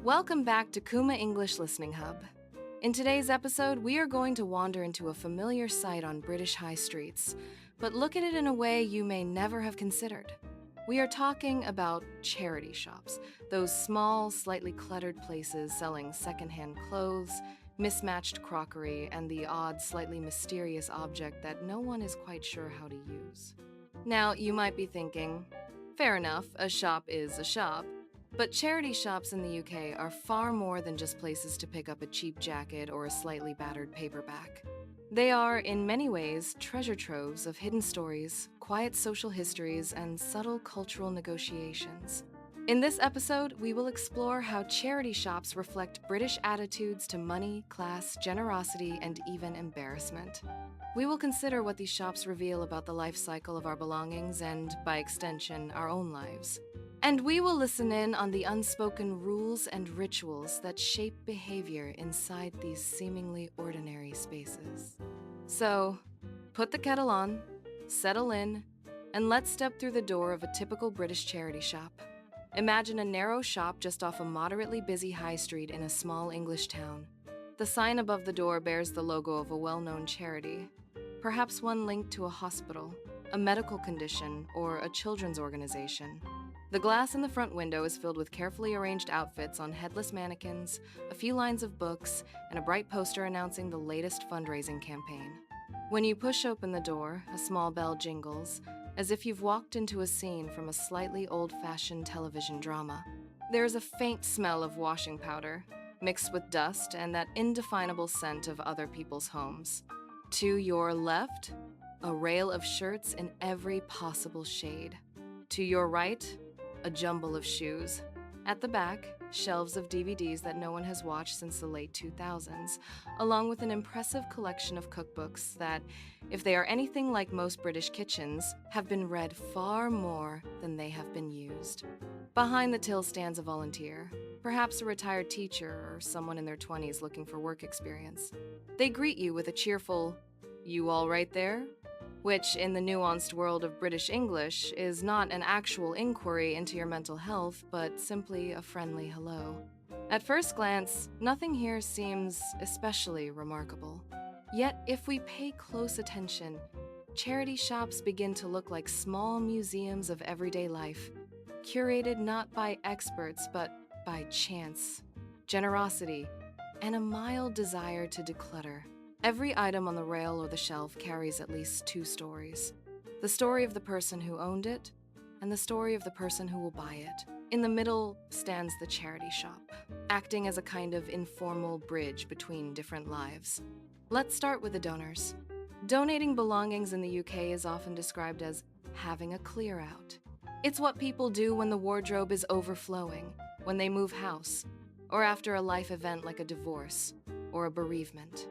Welcome back to Kuma English Listening Hub. In today's episode, we are going to wander into a familiar sight on British high streets, but look at it in a way you may never have considered. We are talking about charity shops, those small, slightly cluttered places selling secondhand clothes, mismatched crockery, and the odd, slightly mysterious object that no one is quite sure how to use. Now, you might be thinking, fair enough, a shop is a shop. But charity shops in the UK are far more than just places to pick up a cheap jacket or a slightly battered paperback. They are, in many ways, treasure troves of hidden stories, quiet social histories, and subtle cultural negotiations. In this episode, we will explore how charity shops reflect British attitudes to money, class, generosity, and even embarrassment. We will consider what these shops reveal about the life cycle of our belongings and, by extension, our own lives. And we will listen in on the unspoken rules and rituals that shape behavior inside these seemingly ordinary spaces. So, put the kettle on, settle in, and let's step through the door of a typical British charity shop. Imagine a narrow shop just off a moderately busy high street in a small English town. The sign above the door bears the logo of a well-known charity, perhaps one linked to a hospital, a medical condition, or a children's organization. The glass in the front window is filled with carefully arranged outfits on headless mannequins, a few lines of books, and a bright poster announcing the latest fundraising campaign. When you push open the door, a small bell jingles, as if you've walked into a scene from a slightly old-fashioned television drama. There is a faint smell of washing powder, mixed with dust and that indefinable scent of other people's homes. To your left, a rail of shirts in every possible shade. To your right, a jumble of shoes. At the back, shelves of DVDs that no one has watched since the late 2000s, along with an impressive collection of cookbooks that, if they are anything like most British kitchens, have been read far more than they have been used. Behind the till stands a volunteer, perhaps a retired teacher or someone in their 20s looking for work experience. They greet you with a cheerful, "You all right there?" which, in the nuanced world of British English, is not an actual inquiry into your mental health, but simply a friendly hello. At first glance, nothing here seems especially remarkable. Yet, if we pay close attention, charity shops begin to look like small museums of everyday life, curated not by experts, but by chance, generosity, and a mild desire to declutter. Every item on the rail or the shelf carries at least two stories. The story of the person who owned it, and the story of the person who will buy it. In the middle stands the charity shop, acting as a kind of informal bridge between different lives. Let's start with the donors. Donating belongings in the UK is often described as having a clear out. It's what people do when the wardrobe is overflowing, when they move house, or after a life event like a divorce or a bereavement.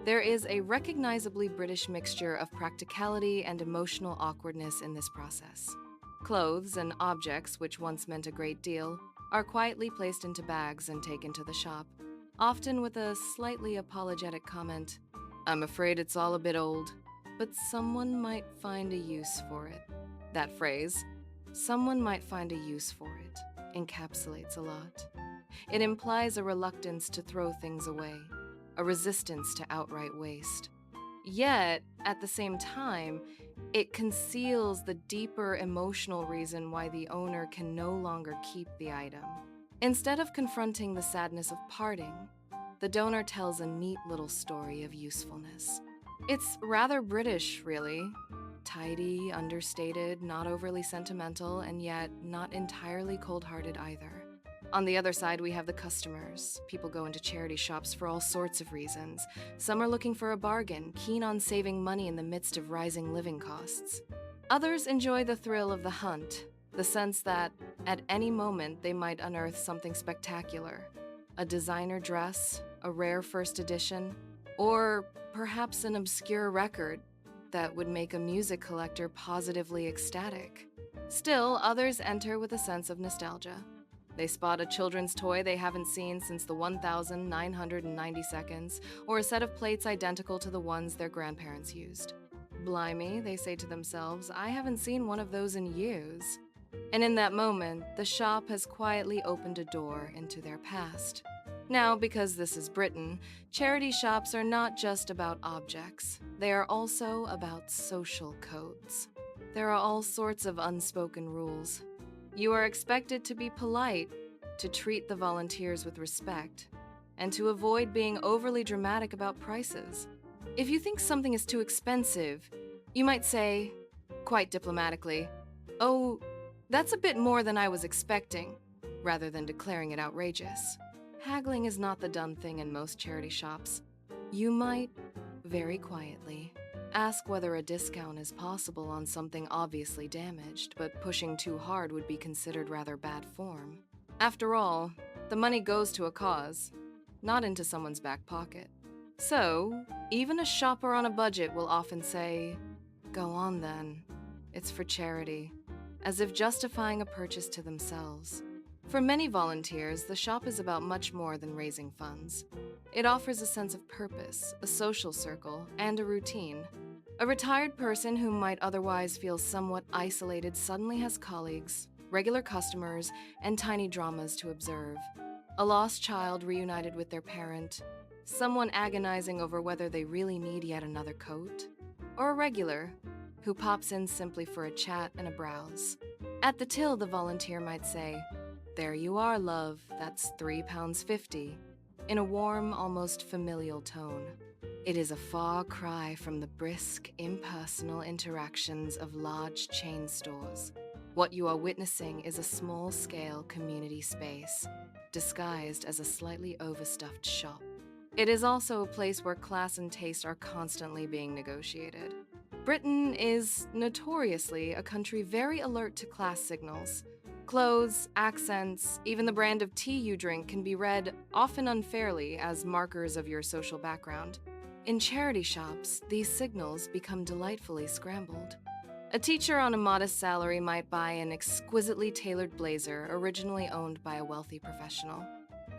There is a recognizably British mixture of practicality and emotional awkwardness in this process. Clothes and objects, which once meant a great deal, are quietly placed into bags and taken to the shop, often with a slightly apologetic comment, "I'm afraid it's all a bit old, but someone might find a use for it." That phrase, "someone might find a use for it," encapsulates a lot. It implies a reluctance to throw things away, a resistance to outright waste. Yet, at the same time, it conceals the deeper emotional reason why the owner can no longer keep the item. Instead of confronting the sadness of parting, the donor tells a neat little story of usefulness. It's rather British, really. Tidy, understated, not overly sentimental, and yet not entirely cold-hearted either. On the other side, we have the customers. People go into charity shops for all sorts of reasons. Some are looking for a bargain, keen on saving money in the midst of rising living costs. Others enjoy the thrill of the hunt, the sense that, at any moment, they might unearth something spectacular. A designer dress, a rare first edition, or perhaps an obscure record that would make a music collector positively ecstatic. Still, others enter with a sense of nostalgia. They spot a children's toy they haven't seen since the 1,990 seconds, or a set of plates identical to the ones their grandparents used. Blimey, they say to themselves, I haven't seen one of those in years. And in that moment, the shop has quietly opened a door into their past. Now, because this is Britain, charity shops are not just about objects. They are also about social codes. There are all sorts of unspoken rules. You are expected to be polite, to treat the volunteers with respect, and to avoid being overly dramatic about prices. If you think something is too expensive, you might say, quite diplomatically, "Oh, that's a bit more than I was expecting," rather than declaring it outrageous. Haggling is not the done thing in most charity shops. You might, very quietly, ask whether a discount is possible on something obviously damaged, but pushing too hard would be considered rather bad form. After all, the money goes to a cause, not into someone's back pocket. So, even a shopper on a budget will often say, "Go on then, it's for charity," as if justifying a purchase to themselves. For many volunteers, the shop is about much more than raising funds. It offers a sense of purpose, a social circle, and a routine. A retired person who might otherwise feel somewhat isolated suddenly has colleagues, regular customers, and tiny dramas to observe. A lost child reunited with their parent, someone agonizing over whether they really need yet another coat, or a regular who pops in simply for a chat and a browse. At the till, the volunteer might say, "There you are, love, that's £3.50, in a warm, almost familial tone. It is a far cry from the brisk, impersonal interactions of large chain stores. What you are witnessing is a small-scale community space, disguised as a slightly overstuffed shop. It is also a place where class and taste are constantly being negotiated." Britain is notoriously a country very alert to class signals. Clothes, accents, even the brand of tea you drink can be read, often unfairly, as markers of your social background. In charity shops, these signals become delightfully scrambled. A teacher on a modest salary might buy an exquisitely tailored blazer originally owned by a wealthy professional.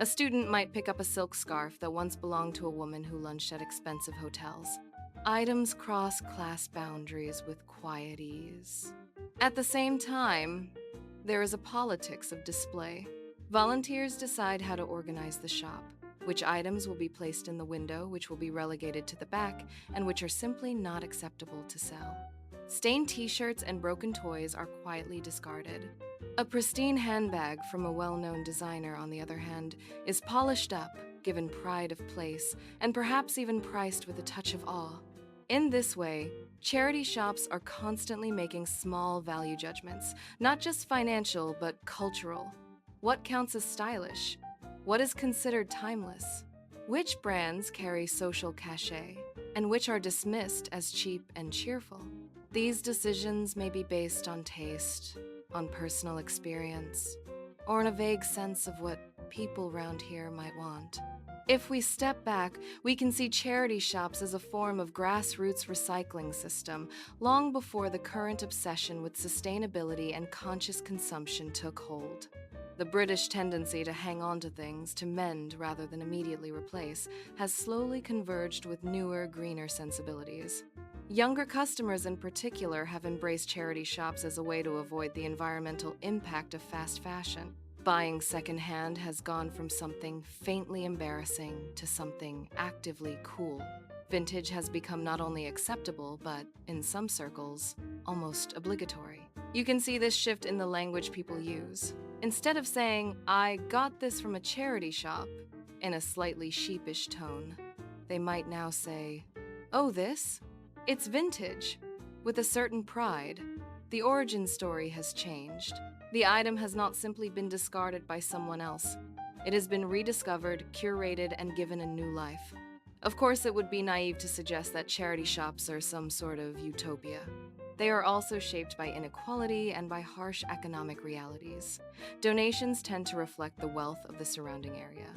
A student might pick up a silk scarf that once belonged to a woman who lunched at expensive hotels. Items cross class boundaries with quiet ease. At the same time, there is a politics of display. Volunteers decide how to organize the shop, which items will be placed in the window, which will be relegated to the back, and which are simply not acceptable to sell. Stained t-shirts and broken toys are quietly discarded. A pristine handbag from a well-known designer, on the other hand, is polished up, given pride of place, and perhaps even priced with a touch of awe. In this way, charity shops are constantly making small value judgments, not just financial, but cultural. What counts as stylish? What is considered timeless? Which brands carry social cachet, and which are dismissed as cheap and cheerful? These decisions may be based on taste, on personal experience, or on a vague sense of what people around here might want. If we step back, we can see charity shops as a form of grassroots recycling system long before the current obsession with sustainability and conscious consumption took hold. The British tendency to hang on to things, to mend rather than immediately replace, has slowly converged with newer, greener sensibilities. Younger customers in particular have embraced charity shops as a way to avoid the environmental impact of fast fashion. Buying secondhand has gone from something faintly embarrassing to something actively cool. Vintage has become not only acceptable, but, in some circles, almost obligatory. You can see this shift in the language people use. Instead of saying, "I got this from a charity shop," in a slightly sheepish tone, they might now say, "Oh, this? It's vintage," with a certain pride. The origin story has changed. The item has not simply been discarded by someone else. It has been rediscovered, curated, and given a new life. Of course, it would be naive to suggest that charity shops are some sort of utopia. They are also shaped by inequality and by harsh economic realities. Donations tend to reflect the wealth of the surrounding area.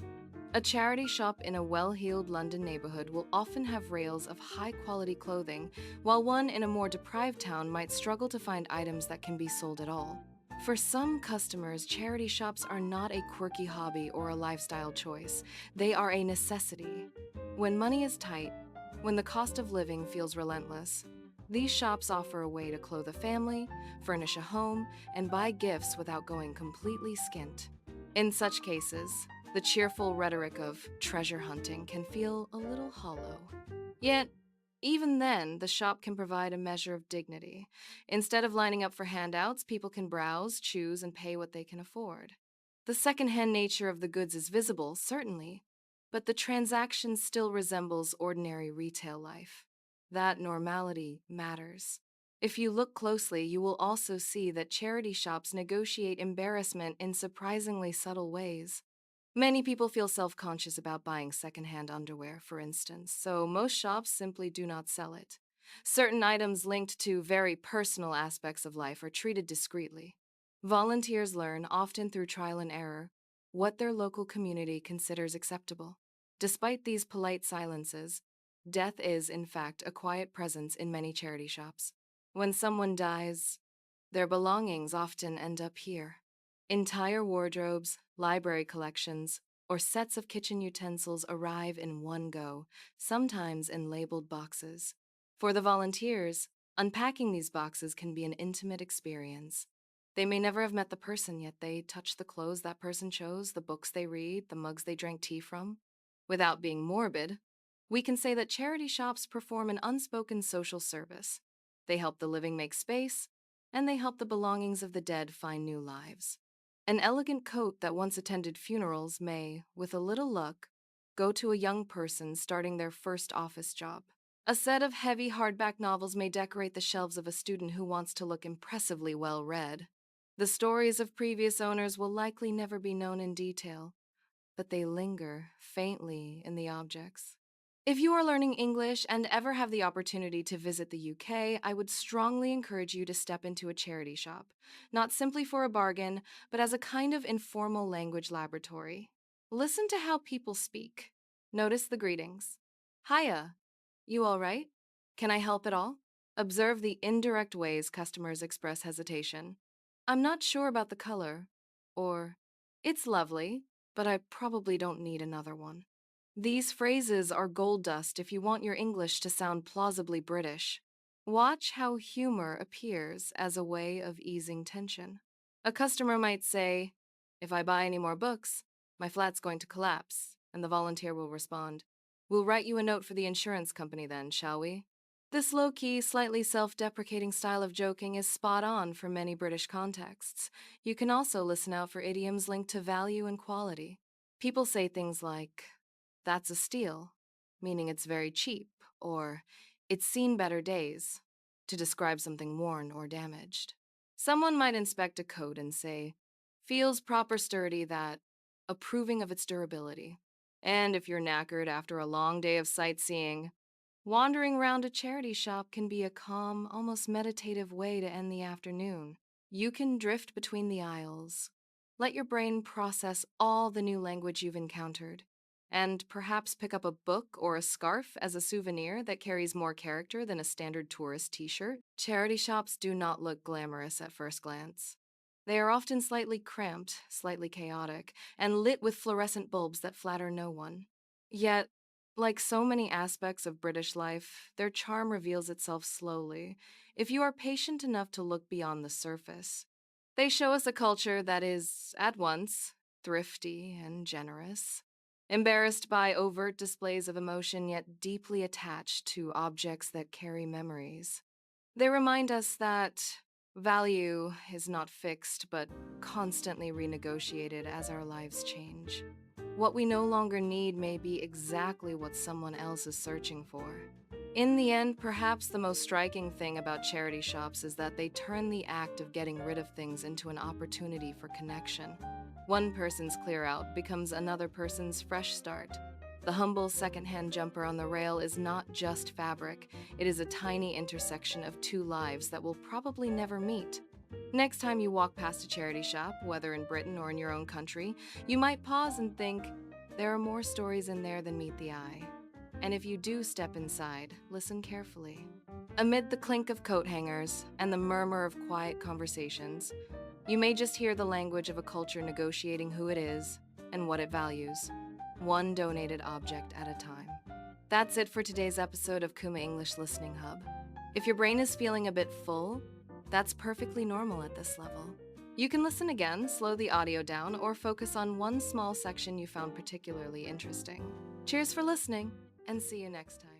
A charity shop in a well-heeled London neighborhood will often have rails of high-quality clothing, while one in a more deprived town might struggle to find items that can be sold at all. For some customers, charity shops are not a quirky hobby or a lifestyle choice. They are a necessity. When money is tight, when the cost of living feels relentless, These shops offer a way to clothe a family, furnish a home, and buy gifts without going completely skint. In such cases, the cheerful rhetoric of treasure hunting can feel a little hollow. Yet, even then, the shop can provide a measure of dignity. Instead of lining up for handouts, people can browse, choose, and pay what they can afford. The secondhand nature of the goods is visible, certainly, but the transaction still resembles ordinary retail life. That normality matters. If you look closely, you will also see that charity shops negotiate embarrassment in surprisingly subtle ways. Many people feel self-conscious about buying secondhand underwear, for instance, so most shops simply do not sell it. Certain items linked to very personal aspects of life are treated discreetly. Volunteers learn, often through trial and error, what their local community considers acceptable. Despite these polite silences, death is, in fact, a quiet presence in many charity shops. When someone dies, their belongings often end up here. Entire wardrobes, library collections, or sets of kitchen utensils arrive in one go, sometimes in labeled boxes. For the volunteers, unpacking these boxes can be an intimate experience. They may never have met the person, yet they touch the clothes that person chose, the books they read, the mugs they drank tea from. Without being morbid, we can say that charity shops perform an unspoken social service. They help the living make space, and they help the belongings of the dead find new lives. An elegant coat that once attended funerals may, with a little luck, go to a young person starting their first office job. A set of heavy hardback novels may decorate the shelves of a student who wants to look impressively well read. The stories of previous owners will likely never be known in detail, but they linger faintly in the objects. If you are learning English and ever have the opportunity to visit the UK, I would strongly encourage you to step into a charity shop, not simply for a bargain, but as a kind of informal language laboratory. Listen to how people speak. Notice the greetings. Hiya. You all right? Can I help at all? Observe the indirect ways customers express hesitation. I'm not sure about the color. Or, it's lovely, but I probably don't need another one. These phrases are gold dust if you want your English to sound plausibly British. Watch how humor appears as a way of easing tension. A customer might say, "If I buy any more books, my flat's going to collapse," and the volunteer will respond, "We'll write you a note for the insurance company then, shall we?" This low-key, slightly self-deprecating style of joking is spot on for many British contexts. You can also listen out for idioms linked to value and quality. People say things like, "That's a steal," meaning it's very cheap, or "It's seen better days," to describe something worn or damaged. Someone might inspect a coat and say, "Feels proper sturdy that," approving of its durability. And if you're knackered after a long day of sightseeing, wandering around a charity shop can be a calm, almost meditative way to end the afternoon. You can drift between the aisles, let your brain process all the new language you've encountered, and perhaps pick up a book or a scarf as a souvenir that carries more character than a standard tourist t-shirt. Charity shops do not look glamorous at first glance. They are often slightly cramped, slightly chaotic, and lit with fluorescent bulbs that flatter no one. Yet, like so many aspects of British life, their charm reveals itself slowly, if you are patient enough to look beyond the surface. They show us a culture that is, at once, thrifty and generous, embarrassed by overt displays of emotion yet deeply attached to objects that carry memories. They remind us that value is not fixed but constantly renegotiated as our lives change. What we no longer need may be exactly what someone else is searching for. In the end, perhaps the most striking thing about charity shops is that they turn the act of getting rid of things into an opportunity for connection. One person's clear out becomes another person's fresh start. The humble secondhand jumper on the rail is not just fabric, it is a tiny intersection of two lives that will probably never meet. Next time you walk past a charity shop, whether in Britain or in your own country, you might pause and think, there are more stories in there than meet the eye. And if you do step inside, listen carefully. Amid the clink of coat hangers and the murmur of quiet conversations, you may just hear the language of a culture negotiating who it is and what it values, one donated object at a time. That's it for today's episode of Kuma English Listening Hub. If your brain is feeling a bit full, that's perfectly normal at this level. You can listen again, slow the audio down, or focus on one small section you found particularly interesting. Cheers for listening, and see you next time.